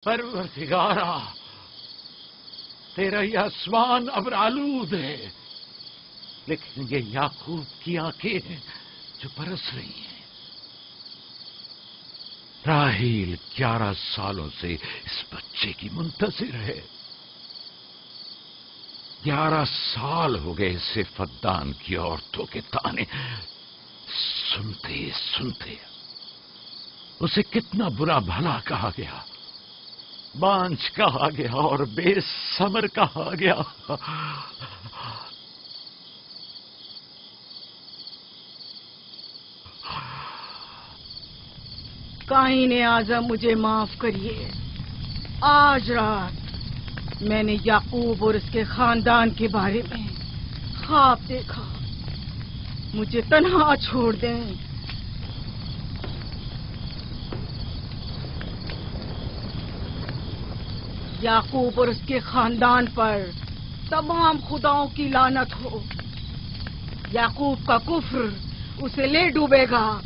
پروردگارا، تیرا یہ آسمان ابر آلود ہے، لیکن یہ یعقوب کی آنکھیں ہیں جو برس رہی ہیں۔ راحیل 11 سالوں سے اس بچے کی منتظر ہے۔ 11 سال ہو گئے اسے فدان کی عورتوں کے تانے سنتے سنتے۔ اسے کتنا برا بھلا کہا گیا، بانجھ کہا گیا اور بے ثمر کہا گیا۔ قائن اعظم مجھے معاف کریے، آج رات میں نے یعقوب اور اس کے خاندان کے بارے میں خواب دیکھا، مجھے تنہا چھوڑ دیں۔ یعقوب اور اس کے خاندان پر تمام خداؤں کی لعنت ہو۔ یعقوب کا کفر اسے لے ڈوبے گا،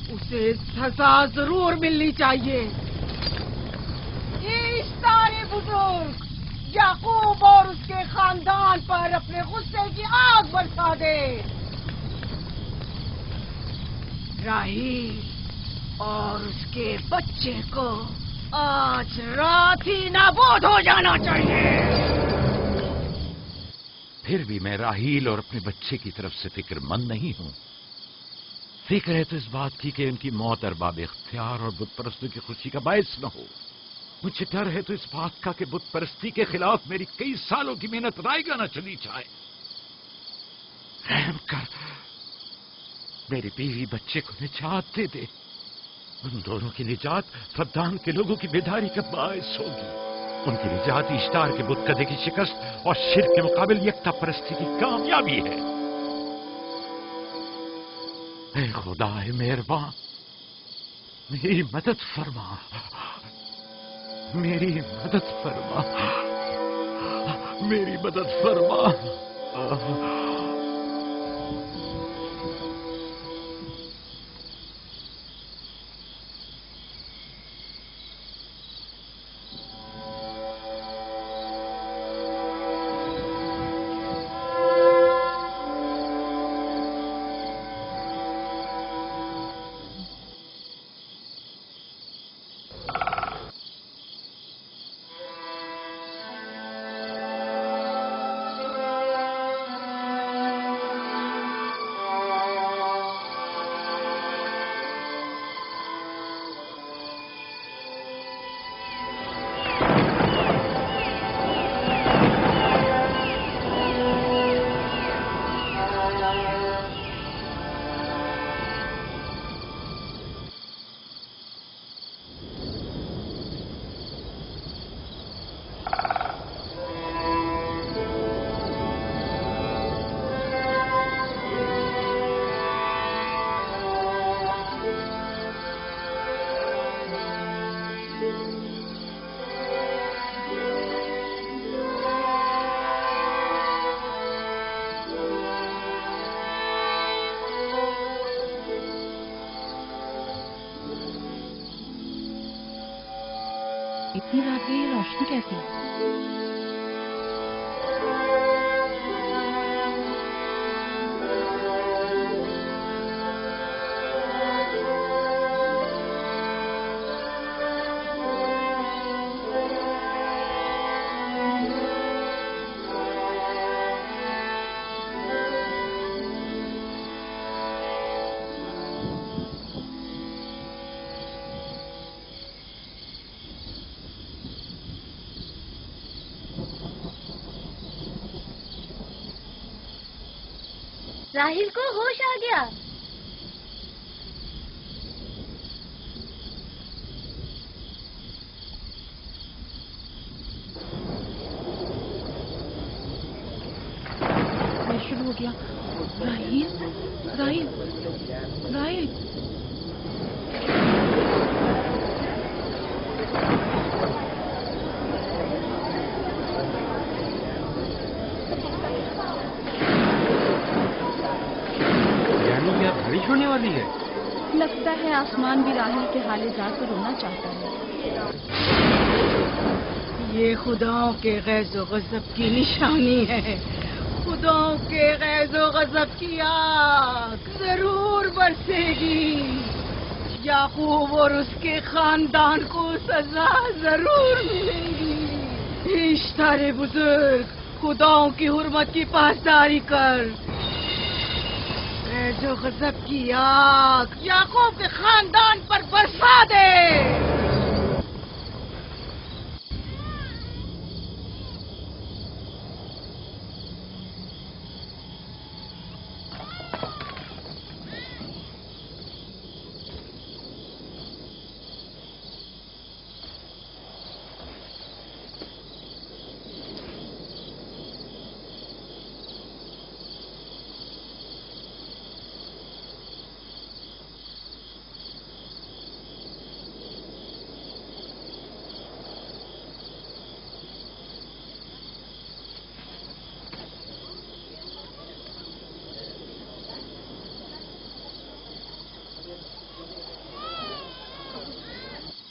اسے سزا ضرور ملنی چاہیے۔ ایشتار بزرگ یعقوب اور اس کے خاندان پر اپنے غصے کی آگ برسا دے۔ راحیل اور اس کے بچے کو آج رات ہی نابود ہو جانا چاہیے۔ پھر بھی میں راحیل اور اپنے بچے کی طرف سے فکر مند نہیں ہوں۔ فکر ہے تو اس بات کی کہ ان کی موت ارباب اختیار اور بت پرستوں کی خوشی کا باعث نہ ہو۔ مجھے ڈر ہے تو اس بات کا کہ بت پرستی کے خلاف میری کئی سالوں کی محنت رائے گا نہ چلی جائے۔ رحم کر، میری بیوی بچے کو نجات دے دے۔ ان دونوں کی نجات فدان کے لوگوں کی بیداری کا باعث ہوگی۔ ان کی نجات اشتار کے بت کدے کی شکست اور شرک کے مقابل یکتا پرستی کی کامیابی ہے۔ اے خدا مہربان، میری مدد فرما، میری مدد فرما، میری مدد فرما۔ اتنی رات گئی روشنی کیسی؟ راحیل کو ہوش آ گیا۔ شروع ہو گیا۔ راحیل راحیل راحیل بارش ہونے والی ہے۔ لگتا ہے آسمان بھی راحیل کے حال ذات کو رونا چاہتا ہے۔ یہ خداؤں کے غیظ و غضب کی نشانی ہے. خداؤں کے غیظ و غضب کی آگ ضرور برسے گی. یعقوب اور اس کے خاندان کو سزا ضرور ملے گی. اشتارے بزرگ، خداؤں کی حرمت کی پاسداری کر. غیظ و غضب کی آگ یعقوب کے خاندان پر برسا دے.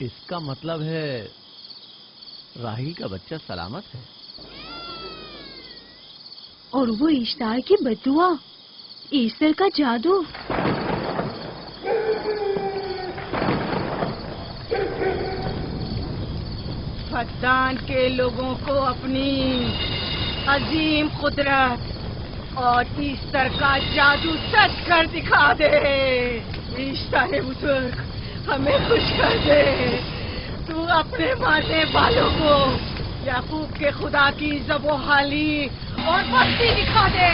اس کا مطلب ہے راہیل کا بچہ سلامت ہے. اور وہ اشتار کی بددعا، ایسٹر کا جادو. فدان کے لوگوں کو اپنی عظیم قدرت اور ایسٹر کا جادو سچ کر دکھا دے. ایسٹر بزرگ، ہمیں خوش کر دے. تو اپنے مارنے والوں کو یعقوب کے خدا کی ذبح و حالی اور مستی دکھا دے.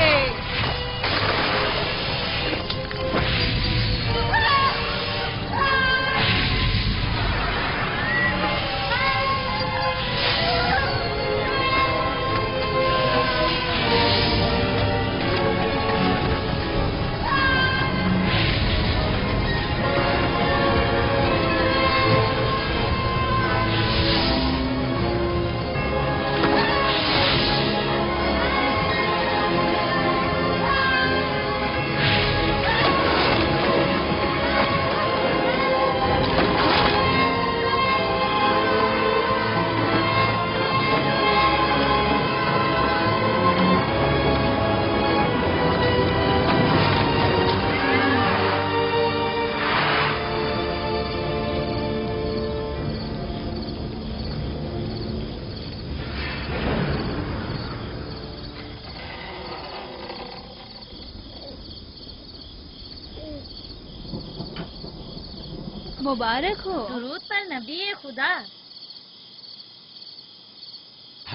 مبارک ہو. درود پر نبی خدا.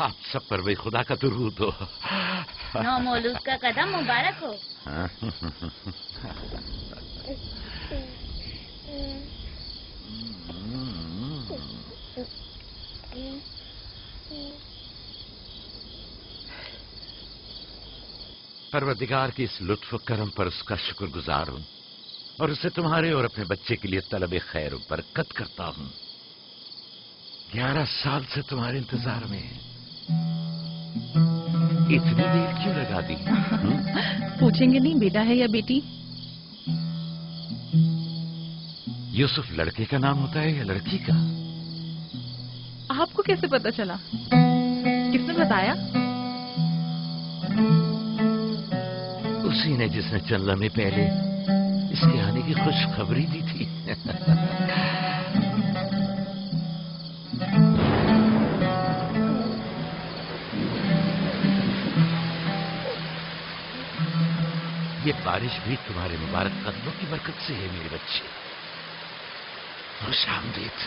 آپ سب پر بھی خدا کا درود ہو. نو مولود کا قدم مبارک ہو. پروردگار کی اس لطف و کرم پر اس کا شکر گزار ہوں اور اسے تمہارے اور اپنے بچے کے لیے طلب خیر و برکت کرتا ہوں. 11 سال سے تمہارے انتظار میں اتنی دیر کیوں لگا دی؟ پوچھیں گے نہیں بیٹا ہے یا بیٹی؟ یوسف لڑکے کا نام ہوتا ہے یا لڑکی کا؟ آپ کو کیسے پتا چلا؟ کس نے بتایا؟ اسی نے جس نے چند لمحے پہلے اس کے آنے کی خوشخبری دی تھی. یہ بارش بھی تمہارے مبارک قدموں کی برکت سے ہے میرے بچے. خوش آمدید.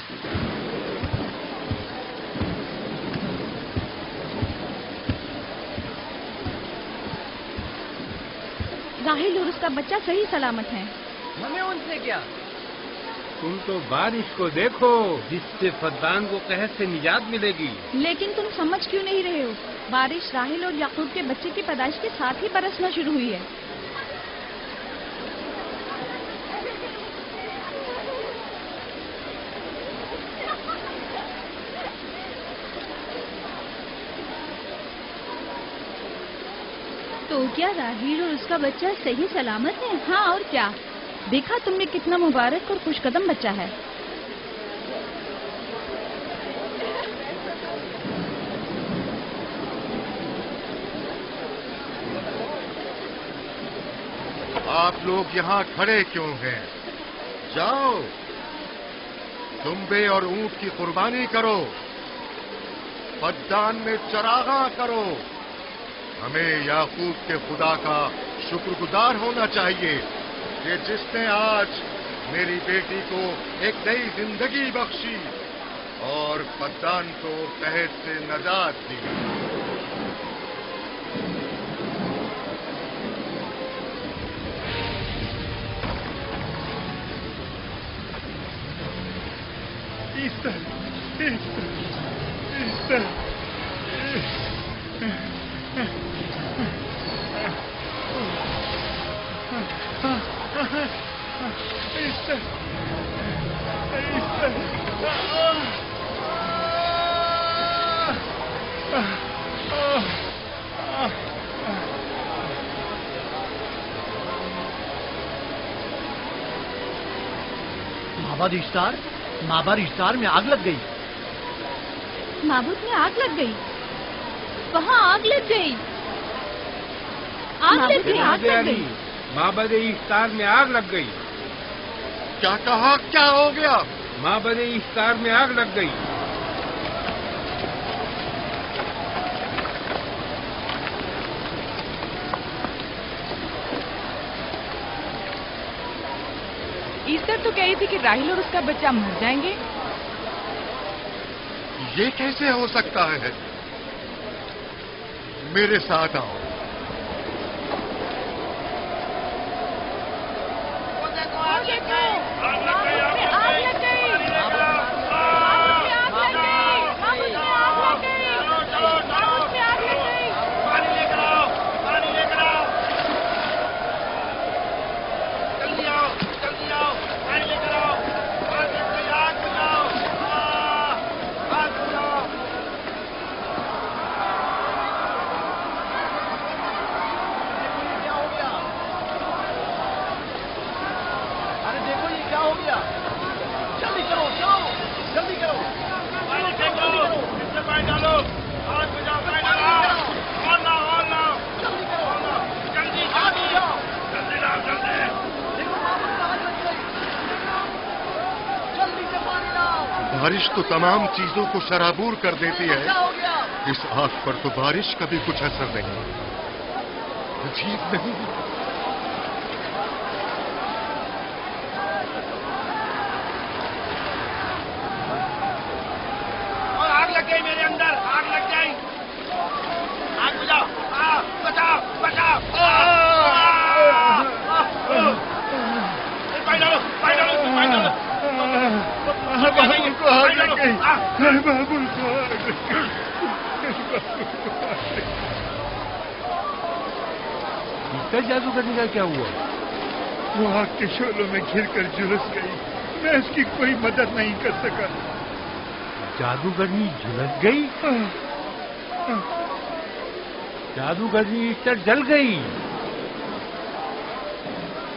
راہیل اور اس کا بچہ صحیح سلامت ہیں. ہمیں ان سے کیا؟ تم تو بارش کو دیکھو جس سے فدان کو قحط سے نجات ملے گی. لیکن تم سمجھ کیوں نہیں رہے ہو؟ بارش راہیل اور یعقوب کے بچے کی پیدائش کے ساتھ ہی برسنا شروع ہوئی ہے. تو کیا راہیل اور اس کا بچہ صحیح سلامت ہے؟ ہاں اور کیا. دیکھا تم نے کتنا مبارک اور خوش قدم بچہ ہے. آپ لوگ یہاں کھڑے کیوں ہیں؟ جاؤ دمبے اور اونٹ کی قربانی کرو، پدان میں چراغاں کرو۔ ہمیں یعقوب کے خدا کا شکر گزار ہونا چاہیے کہ جس نے آج میری بیٹی کو ایک نئی زندگی بخشی اور پدان کو قحط سے نجات دی۔ مابر اشتار میں آگ لگ گئی۔ معبود میں آگ لگ گئی، وہاں آگ لگ گئی، آگ لگ گئی، آگ لگ گئی، معبد اشتار میں آگ لگ گئی۔ کیا کہا؟ کیا ہو گیا؟ معبد اشتار میں آگ لگ گئی۔ ایسٹر تو کہی تھی کہ راہیل اور اس کا بچہ مر جائیں گے۔ یہ کیسے ہو سکتا ہے؟ میرے ساتھ آؤ۔ بارش تو تمام چیزوں کو شرابور کر دیتی ہے، اس آگ پر تو بارش کا بھی کچھ اثر نہیں۔ عجیب نہیں؟ اور آگ لگ گئی میرے اندر، آگ لگ گئی، آگ بجھاؤ، بچاؤ بچاؤ، پانی ڈالو، پانی ڈالو، پانی ڈالو۔ بابل کو آگ لگ گئی، بابل کو اس کا جادوگرنی کا کیا ہوا؟ وہ آگ کے شعلوں میں گھر کر جھلس گئی، میں اس کی کوئی مدد نہیں کر سکا۔ جادوگرنی جھلس گئی؟ جادوگرنی ایسٹر جل گئی؟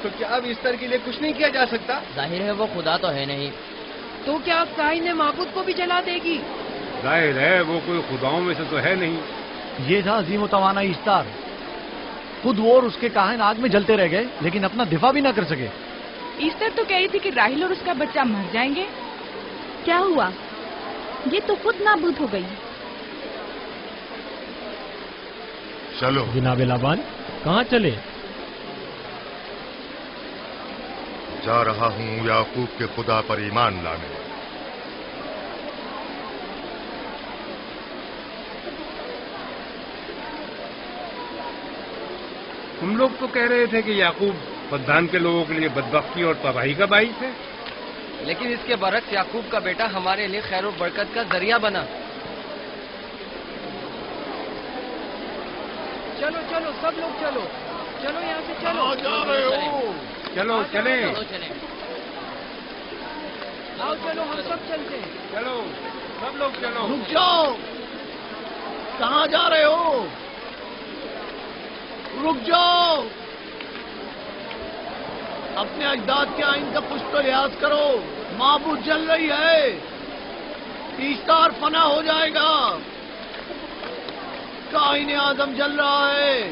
تو کیا اب ایسٹر کے لیے کچھ نہیں کیا جا سکتا؟ ظاہر ہے وہ خدا تو ہے نہیں، تو کیا کائن معبود کو بھی جلا دے گی؟ ظاہر ہے وہ کوئی خداؤں میں سے تو ہے نہیں۔ یہ تھا عظیم و توانا اشتار، خود وہ اور اس کے کاہن آگ میں جلتے رہ گئے لیکن اپنا دفاع بھی نہ کر سکے۔ ایسٹر تو کہی تھی کہ راہیل اور اس کا بچہ مر جائیں گے۔ کیا ہوا؟ یہ تو خود نابود ہو گئی۔ چلو جناب لابان، کہاں چلے؟ جا رہا ہوں یعقوب کے خدا پر ایمان لانے۔ تم لوگ تو کہہ رہے تھے کہ یعقوب پدان کے لوگوں کے لیے بدبختی اور تباہی کا باعث ہے، لیکن اس کے برعکس یعقوب کا بیٹا ہمارے لیے خیر و برکت کا ذریعہ بنا۔ چلو چلو سب لوگ چلو، چلو یہاں سے چلو۔ جا رہے ہو؟ چلو چلیں، آؤ چلو ہم سب چلتے ہیں۔ چلو سب لوگ چلو۔ رک جاؤ، کہاں جا رہے ہو؟ رک جاؤ، اپنے اجداد کے آئین کا کچھ تو لحاظ کرو۔ معبود جل رہی ہے، ایسٹار فنا ہو جائے گا، کائن اعظم جل رہا ہے،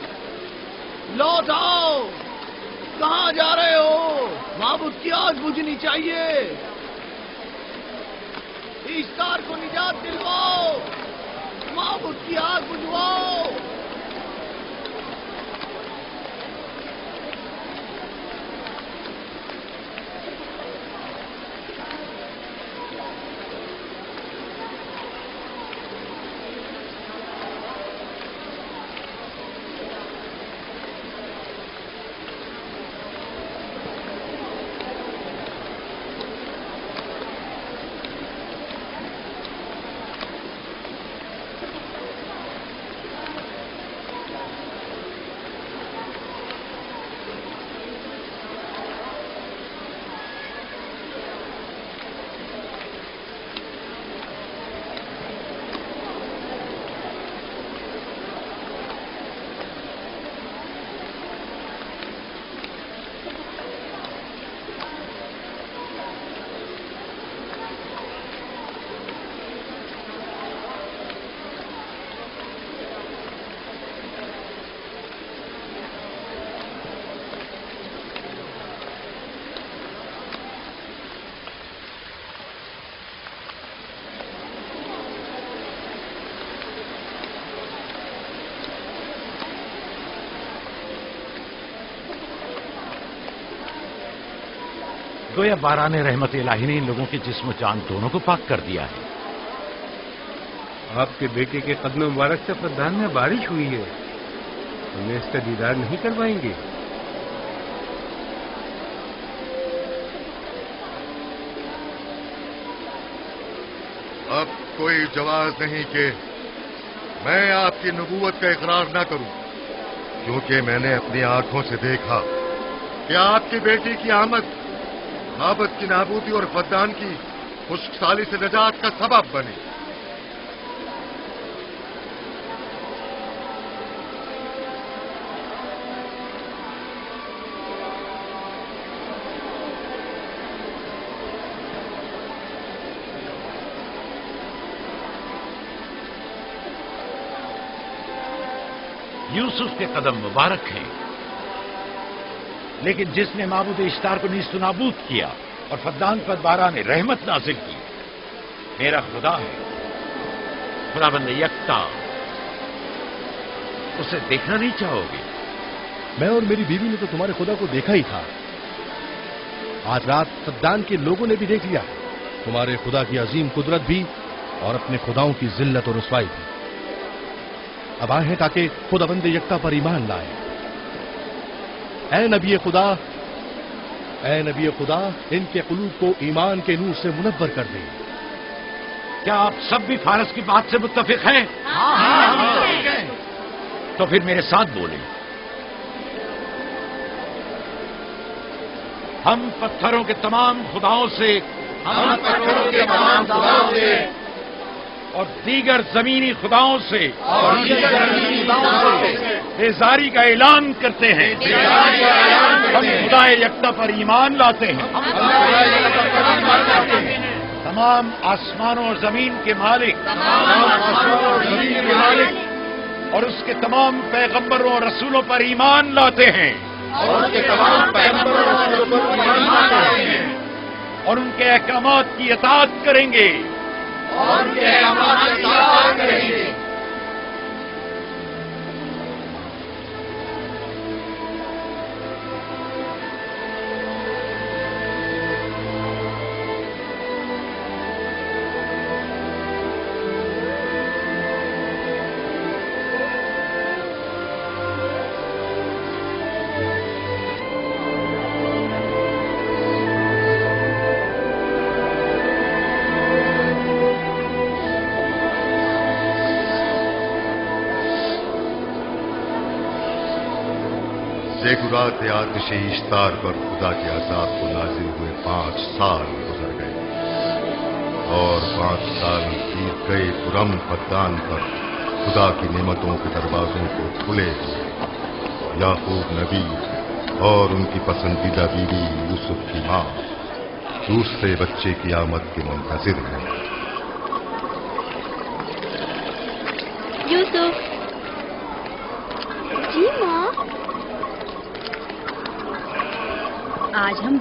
لوٹ آؤ، کہاں جا رہے ہو؟ معبود کی آگ بجھنی چاہیے. اشتار کو نجات دلواؤ. معبود کی آگ بجھواؤ. گویا باران رحمت الہی نے ان لوگوں کے جسم و جان دونوں کو پاک کر دیا ہے. آپ کے بیٹے کے قدم مبارک سے فدان میں بارش ہوئی ہے. ہمیں اس کا دیدار نہیں کروائیں گے؟ اب کوئی جواز نہیں کہ میں آپ کی نبوت کا اقرار نہ کروں، کیونکہ میں نے اپنی آنکھوں سے دیکھا کہ آپ کی بیٹی کی آمد معبد کی نابودی اور فدان کی خشک سالی سے نجات کا سبب بنی. یوسف کے قدم مبارک ہیں، لیکن جس نے معبود اشتار کو نیست و نابود کیا اور فدان پر باران رحمت نازل کی، میرا خدا ہے، خداوند یکتا. اسے دیکھنا نہیں چاہو گے؟ میں اور میری بیوی نے تو تمہارے خدا کو دیکھا ہی تھا. آج رات فدان کے لوگوں نے بھی دیکھ لیا تمہارے خدا کی عظیم قدرت بھی اور اپنے خداؤں کی ذلت اور رسوائی بھی. اب آئے ہیں تاکہ خداوند یکتا پر ایمان لائیں. اے نبی خدا، ان کے قلوب کو ایمان کے نور سے منور کر دیں. کیا آپ سب بھی فارس کی بات سے متفق ہیں؟ تو پھر میرے ساتھ بولیں. ہم پتھروں کے تمام خداؤں سے اور دیگر زمینی خداؤں سے بیزاری کا اعلان کرتے ہیں. ہم خدا یکتا پر ایمان لاتے ہیں. تمام آسمانوں اور زمین کے مالک اور اس کے تمام پیغمبروں اور رسولوں پر ایمان لاتے ہیں اور ان کے احکامات کی اطاعت کریں گے. زیگورات آتش اشتار پر خدا کے عذاب کو نازل ہوئے 5 سال گزر گئے اور 5 سال بیت گئے پرم فدان پر خدا کی نعمتوں کے دروازوں کو کھلے ہوئے. یعقوب نبی اور ان کی پسندیدہ بیوی یوسف کی ماں دوسرے بچے کی آمد کے منتظر ہیں. یوسف جی ماں.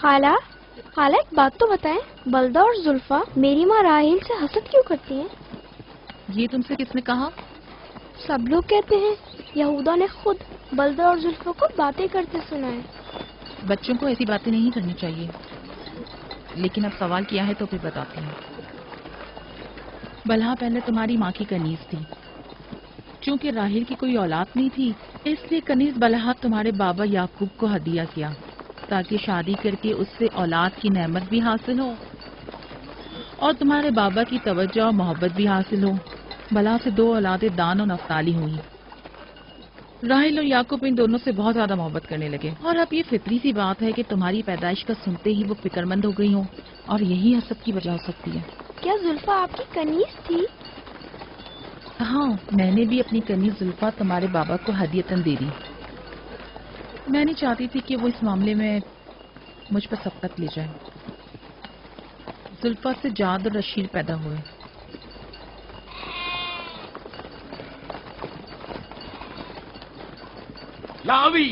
خالہ خالہ ایک بات تو بتائیں، بلدہ اور زلفا میری ماں راحیل سے حسد کیوں کرتی ہیں؟ یہ تم سے کس نے کہا؟ سب لوگ کہتے ہیں، یہودا نے خود بلدہ اور زلفا کو باتیں کرتے سنا ہے۔ بچوں کو ایسی باتیں نہیں کرنی چاہیے، لیکن اب سوال کیا ہے تو پھر بتاتی ہوں۔ بلہا پہلے تمہاری ماں کی کنیز تھی، چونکہ راحیل کی کوئی اولاد نہیں تھی، اس لیے کنیز بلہا تمہارے بابا یعقوب کو ہدیہ کیا تاکہ شادی کر کے اس سے اولاد کی نعمت بھی حاصل ہو اور تمہارے بابا کی توجہ اور محبت بھی حاصل ہو۔ بلہا سے 2 اولادیں دان اور نفتالی ہوئی۔ راحیل اور یعقوب ان دونوں سے بہت زیادہ محبت کرنے لگے، اور اب یہ فطری سی بات ہے کہ تمہاری پیدائش کا سنتے ہی وہ فکر مند ہو گئی ہوں، اور یہی حسد کی وجہ ہو سکتی ہے۔ کیا زلفا آپ کی کنیز تھی؟ ہاں، میں نے بھی اپنی کنیز زلفا تمہارے بابا کو ہدیتاً دے دی۔ میں نہیں چاہتی تھی کہ وہ اس معاملے میں مجھ پر سبقت لے جائے۔ زلفا سے جاد اور رشید پیدا ہوئے۔ لاوی،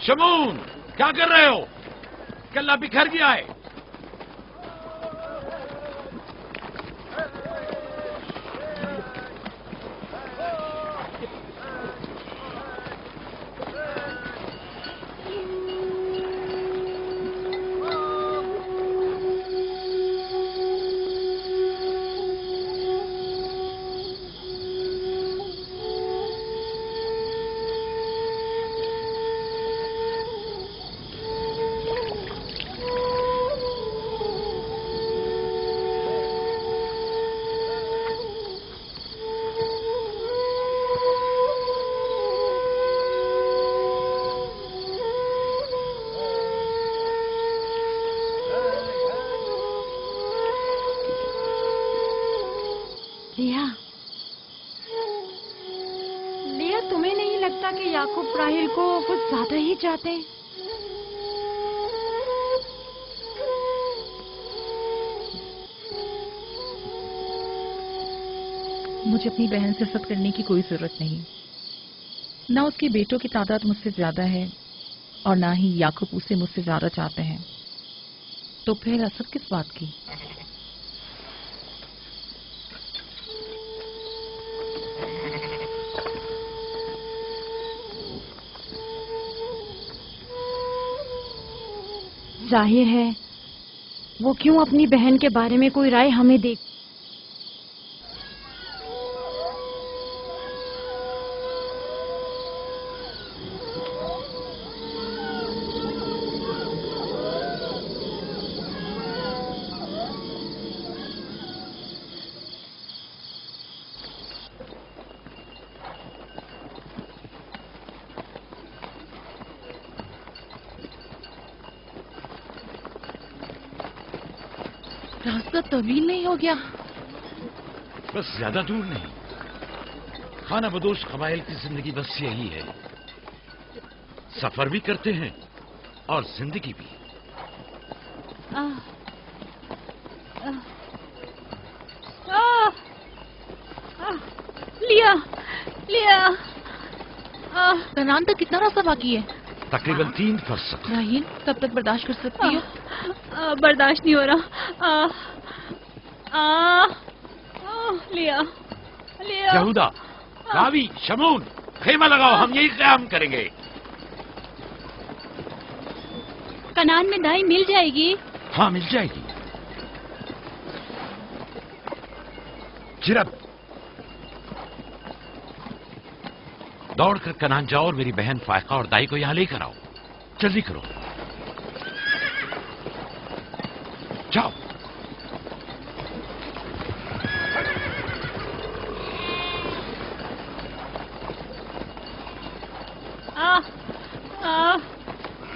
شمون، کیا کر رہے ہو؟ کلا بکھر گیا ہے۔ لیا، تمہیں نہیں لگتا کہ یعقوب راحیل کو کچھ زیادہ ہی چاہتے ہیں؟ مجھے اپنی بہن سے حسد کرنے کی کوئی ضرورت نہیں، نہ اس کے بیٹوں کی تعداد مجھ سے زیادہ ہے اور نہ ہی یعقوب اسے مجھ سے زیادہ چاہتے ہیں، تو پھر حسد کس بات کی؟ ظاہر ہے وہ کیوں اپنی بہن کے بارے میں کوئی رائے ہمیں دے۔ راستہ طویل نہیں ہو گیا؟ بس زیادہ دور نہیں، خانہ بدوش قبائل کی زندگی بس یہی ہے، سفر بھی کرتے ہیں اور زندگی بھی۔ لیا لیا، کنعان تک کتنا راستہ باقی ہے؟ تقریباً 3 فرسخ۔ راحیل، کب تک برداشت کر سکتی ہو؟ برداشت نہیں ہو رہا۔ لیا لیا، یہودا، راوی، شمون، خیمہ لگاؤ، ہم یہی قیام کریں گے۔ کنعان میں دائی مل جائے گی؟ ہاں، مل جائے گی۔ جرب، دوڑ کر کنعان جاؤ اور میری بہن فائقہ اور دائی کو یہاں لے کر آؤ، جلدی کرو، جاؤ۔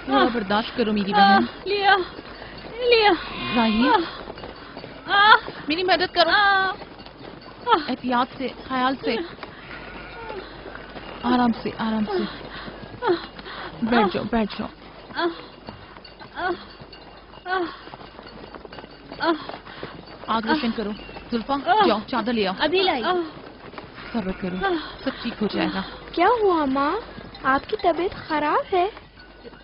تھوڑا برداشت کرو میری بہن۔ لیا لیا، راحیل، میری مدد کرو، احتیاط سے، خیال سے، آرام سے آرام سے، بیٹھ جاؤ بیٹھ جاؤ۔ آگ روشن کرو، زلفا جاؤ چادر لے آؤ۔ ابھی لائی۔ صبر کرو، سب ٹھیک ہو جائے گا۔ کیا ہوا ماں؟ آپ کی طبیعت خراب ہے؟